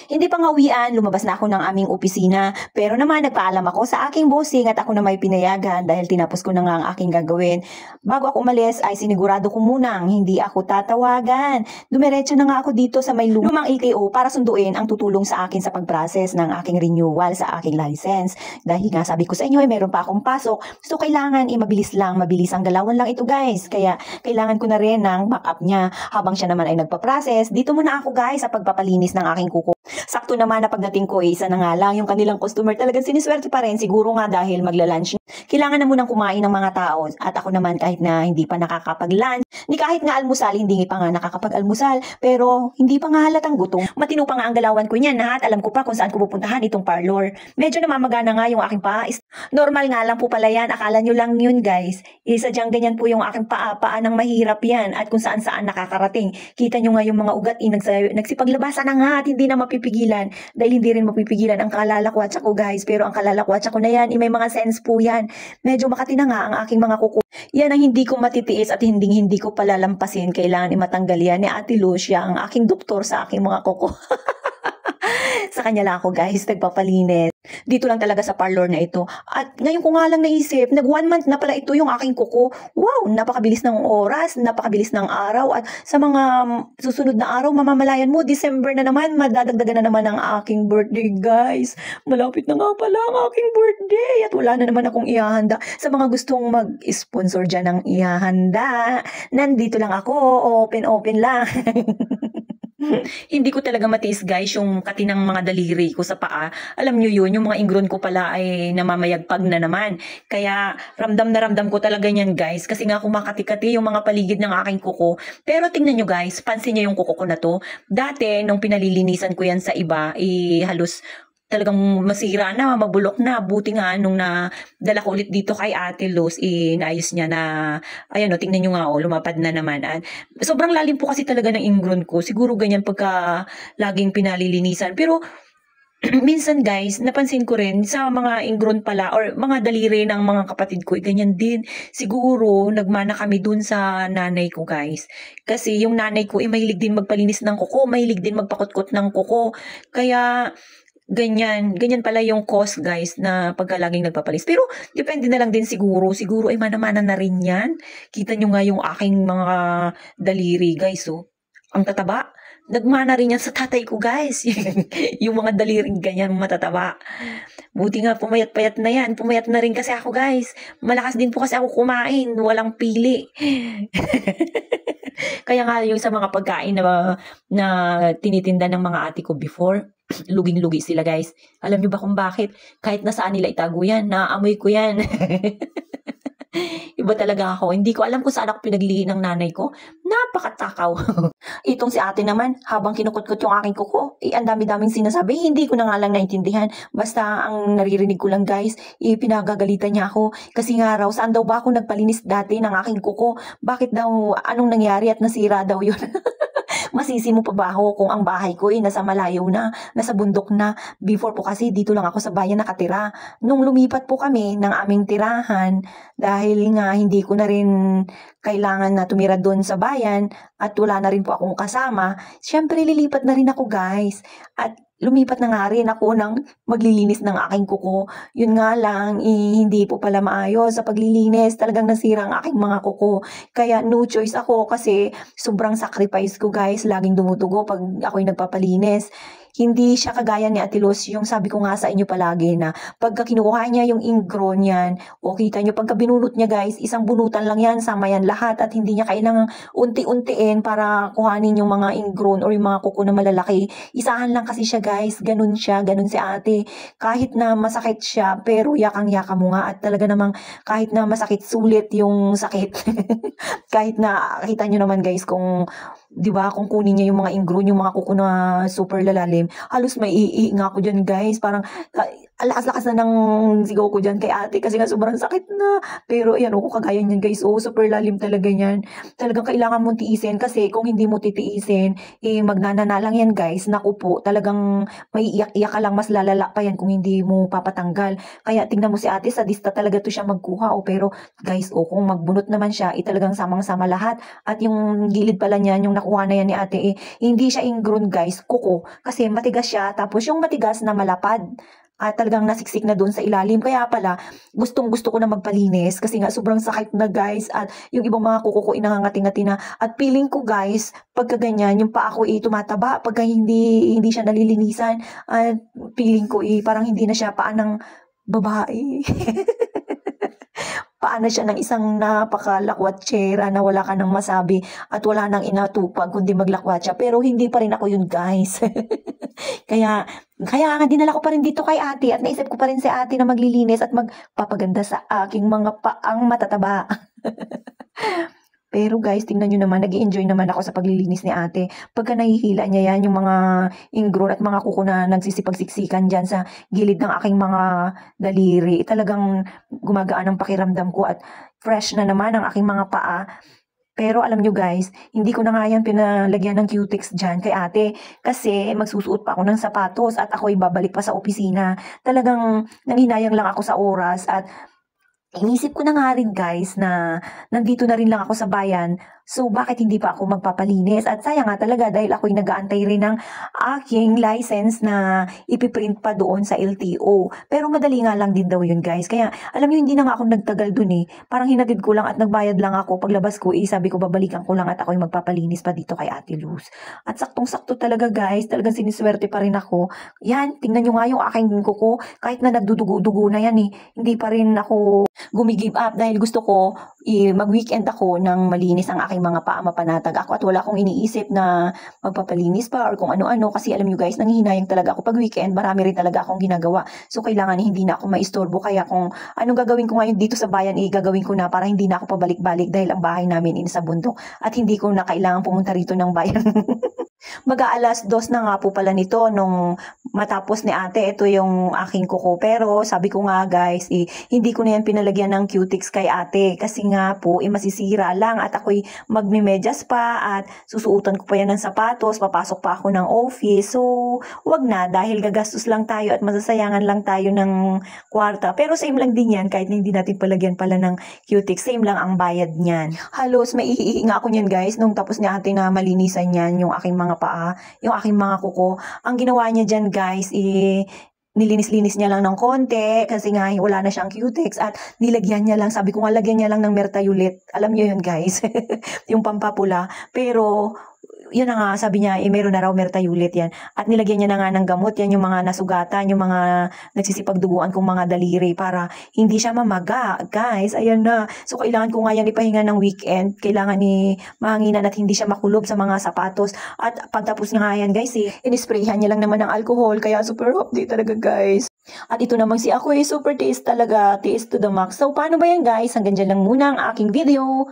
Hindi pa nga uwian, lumabas na ako ng aming opisina. Pero naman nagpaalam ako sa aking bossing at ako na may pinayagan dahil tinapos ko na nga ang aking gagawin. Bago ako umalis ay sinigurado ko munang hindi ako tatawagan. Dumiretso na nga ako dito sa may lumang LTO para sunduin ang tutulong sa akin sa pag-process ng aking renewal sa aking license. Dahil nga sabi ko sa inyo ay meron pa akong pasok. So kailangan mabilis ang galawan lang ito guys. Kaya kailangan ko na rin ng backup niya habang siya naman ay nagpa-process. Dito muna ako guys sa pagpapalinis ng aking kuko. Sakto naman na pagdating ko, isa na nga lang yung kanilang customer talagang siniswerte pa rin. Siguro nga dahil magla-lunch. Kailangan na munang kumain ng mga tao. At ako naman kahit na hindi pa nakakapag-lunch, ni kahit nga almusal, hindi pa nga nakakapag-almusal, pero hindi pa nga halatang gutom. Matino pa nga ang galawan ko niyan at alam ko pa kung saan ko pupuntahan itong parlor. Medyo namamagana nga yung aking paa. Normal nga lang po pala yan. Akala nyo lang yun guys. Sadyang ganyan po yung aking paa ng mahirap yan at kung saan nakakarating. Kita nyo nga yung mga ugat nagsipaglabasan na nga at hindi na mapipigilan dahil hindi rin mapipigilan ang kalalakwatsa ko guys. Pero ang kalalakwatsa ko na yan, may mga sense po yan. Medyo makati na nga ang aking mga kuko. Yan ang hindi ko matitiis at hindi ko palalampasin. Kailangan imatanggal yan ni Ate Lucia, ang aking doktor sa aking mga kuko. Sa kanya lang ako guys, nagpapalinis. Dito lang talaga sa parlor na ito. At ngayon ko nga lang naisip, nag 1 month na pala ito yung aking kuko. Wow, napakabilis ng oras, napakabilis ng araw. At sa mga susunod na araw, mamamalayan mo, December na naman, madadagdagan na naman ang aking birthday guys. Malapit na nga pala ang aking birthday. At wala na naman akong ihahanda. Sa mga gustong mag-sponsor dyan ng ihahanda, nandito lang ako, open lang. Hindi ko talaga matiis guys yung kati ng mga daliri ko sa paa. Alam nyo yun, yung mga ingron ko pala ay namamayagpag na naman. Kaya ramdam na ramdam ko talaga yan guys. Kasi nga kumakati-kati yung mga paligid ng aking kuko. Pero tingnan nyo guys, pansin nyo yung kuko ko na to. Dati, nung pinalilinisan ko yan sa iba, halos talagang masira na, mabulok na. Buti nga nung dala ko ulit dito kay Ate Luz, naayos niya na, ayan o, tingnan nyo nga o, lumapad na naman. At sobrang lalim po kasi talaga ng ingron ko. Siguro ganyan pagka laging pinalilinisan. Pero minsan guys, napansin ko rin sa mga ingron pala or mga daliri ng mga kapatid ko, ganyan din. Siguro nagmana kami dun sa nanay ko guys. Kasi yung nanay ko mahilig din magpalinis ng kuko, mahilig din magpakutkot ng kuko. Kaya ganyan pala yung cause guys na pagka laging nagpapalis. Pero depende na lang din siguro ay mana-mana na rin yan. Kita nyo nga yung aking mga daliri guys oh. Ang tataba. Nagmana rin yan sa tatay ko guys. Yung mga daliring ganyan matataba. Buti nga pumayat-payat na yan. Pumayat na rin kasi ako guys. Malakas din po kasi ako kumain. Walang pili. Kaya nga yung sa mga pagkain na tinitinda ng mga ate ko before, luging-lugi sila guys. Alam niyo ba kung bakit? Kahit nasaan nila itago yan, naamoy ko yan. Iba talaga ako. Hindi ko alam kung saan ako pinaglili ng nanay ko. Napakatakaw. Itong si ate naman, habang kinukutkot yung aking kuko, ang dami-daming sinasabi, hindi ko na nga lang naintindihan. Basta ang naririnig ko lang guys, pinagagalitan niya ako. Kasi nga raw, saan daw ba ako nagpalinis dati ng aking kuko? Bakit daw, anong nangyari at nasira daw yun? Masisi mo pa ba ako kung ang bahay ko nasa malayo na, nasa bundok na. Before po kasi dito lang ako sa bayan nakatira. Nung lumipat po kami ng aming tirahan, dahil nga hindi ko na rin kailangan na tumira doon sa bayan at wala na rin po akong kasama, syempre lilipat na rin ako guys. At lumipat na nga rin ako ng maglilinis ng aking kuko. Yun nga lang, hindi po pala maayos sa paglilinis. Talagang nasira ang aking mga kuko. Kaya no choice ako kasi sobrang sacrifice ko guys. Laging dumudugo pag ako'y nagpapalinis. Hindi siya kagaya ni Ate Luz, yung sabi ko nga sa inyo palagi na pagka kinukuha niya yung ingron niyan, o kita niyo pagka binunot niya guys, isang bunutan lang yan, sama yan lahat at hindi niya kailangang unti-untiin para kuhanin yung mga ingron or yung mga kuko na malalaki. Isahan lang kasi siya guys, ganun siya, ganun si ate. Kahit na masakit siya, pero yakang-yaka mo nga at talaga namang kahit na masakit, sulit yung sakit. Kahit na kita niyo naman guys kung 'di ba, kung kunin niya yung mga ingron, yung mga kuko na super lalalim, halos may nga ako diyan guys. Parang ang lakas-lakas na ng sigaw ko dyan kay ate kasi nga sobrang sakit na. Pero ayan, kung kagaya niyan guys, super lalim talaga yan. Talagang kailangan mong tiisin kasi kung hindi mo titiisin, magnanana lang yan guys. Naku po, talagang may iyak-iyak ka lang, mas lalala pa yan kung hindi mo papatanggal. Kaya tingnan mo si ate, sadista talaga to siya magkuha. Pero guys, kung magbunot naman siya, talagang samang-sama lahat. At yung gilid pala niyan, yung nakuha na yan ni ate, hindi siya ingrown guys, kuko. Kasi matigas siya, tapos yung matigas na malapad at talagang nasiksik na doon sa ilalim. Kaya pala, gustong gusto ko na magpalinis kasi nga sobrang sakit na guys at yung ibang mga kuko ko inangangati-ngati na. At feeling ko guys, pagka ganyan, yung paa ko tumataba pagka hindi siya nalilinisan. At feeling ko parang hindi na siya paa ng babae. Paano siya ng isang napakalakwatsyera na wala ka nang masabi at wala nang inatupag kundi maglakwatsa. Pero hindi pa rin ako yun guys. Kaya, kaya nga dinala ko pa rin dito kay ate at naisip ko pa rin si ate na maglilinis at magpapaganda sa aking mga paang matataba. Pero guys, tingnan nyo naman, nag-enjoy naman ako sa paglilinis ni ate. Pagka nahihila niya yan, yung mga ingrown at mga kuko na nagsisipag-siksikan dyan sa gilid ng aking mga daliri, talagang gumagaan ang pakiramdam ko at fresh na naman ang aking mga paa. Pero alam nyo guys, hindi ko na nga yan pinalagyan ng cutex dyan kay ate kasi magsusuot pa ako ng sapatos at ako'y babalik pa sa opisina. Talagang nanginayang lang ako sa oras at inisip ko na nga rin guys na nandito na rin lang ako sa bayan. So bakit hindi pa ako magpapalinis? At sayang nga talaga dahil ako'y nag-aantay rin ng aking license na ipiprint pa doon sa LTO. Pero madali nga lang din daw yun guys. Kaya alam nyo hindi na nga ako nagtagal dun Parang hinatid ko lang at nagbayad lang ako. Paglabas ko sabi ko babalikan ko lang at ako'y magpapalinis pa dito kay Ate Luz. At saktong-sakto talaga guys. Talagang siniswerte pa rin ako. Yan, tingnan nyo nga yung aking kuko. Kahit na nagdudugo-dugo na yan Hindi pa rin ako gumigive up dahil gusto ko mag-weekend ako nang malinis ang aking mga paa, mapanatag ako at wala akong iniisip na magpapalinis pa or kung ano-ano kasi alam nyo guys, nanghihinayang talaga ako pag weekend, marami rin talaga akong ginagawa. So kailangan hindi na ako maistorbo kaya kung anong gagawin ko ngayon dito sa bayan, gagawin ko na para hindi na ako pabalik-balik dahil ang bahay namin sa bundok at hindi ko na kailangan pumunta rito ng bayan. Mag-aalas 2 na nga po pala nito nung matapos ni ate. Ito yung aking kuko. Pero sabi ko nga guys, hindi ko na yan pinalagyan ng cutex kay ate. Kasi nga po, masisira lang. At ako'y magmimedyas pa at susuutan ko pa yan ng sapatos. Papasok pa ako ng office. So, wag na dahil gagastos lang tayo at masasayangan lang tayo ng kwarta. Pero same lang din yan kahit hindi natin palagyan pala ng cutex. Same lang ang bayad niyan. Halos may nga ako niyan guys nung tapos ni ate na malinisan yan yung aking mga paa, yung aking mga kuko. Ang ginawa niya dyan guys, nilinis-linis niya lang ng konti kasi nga wala na siyang cutex at nilagyan niya lang, sabi ko nga lagyan niya lang ng Mertayulit. Alam niyo yun guys, yung pampapula. Pero yun na nga, sabi niya, meron na raw Mertayulit yan. At nilagyan niya na nga ng gamot, yan yung mga nasugatan, yung mga nagsisipagduguan kong mga daliri para hindi siya mamaga. Guys, ayan na. So, kailangan ko nga yan ipahinga ng weekend. Kailangan mahanginan at hindi siya makulob sa mga sapatos. At pagtapos nga yan, guys, inisprayhan niya lang naman ng alcohol. Kaya super update talaga, guys. At ito namang si ako super tiis talaga. Tiis to the max. So, paano ba yan, guys? Hanggang dyan lang muna ang aking video.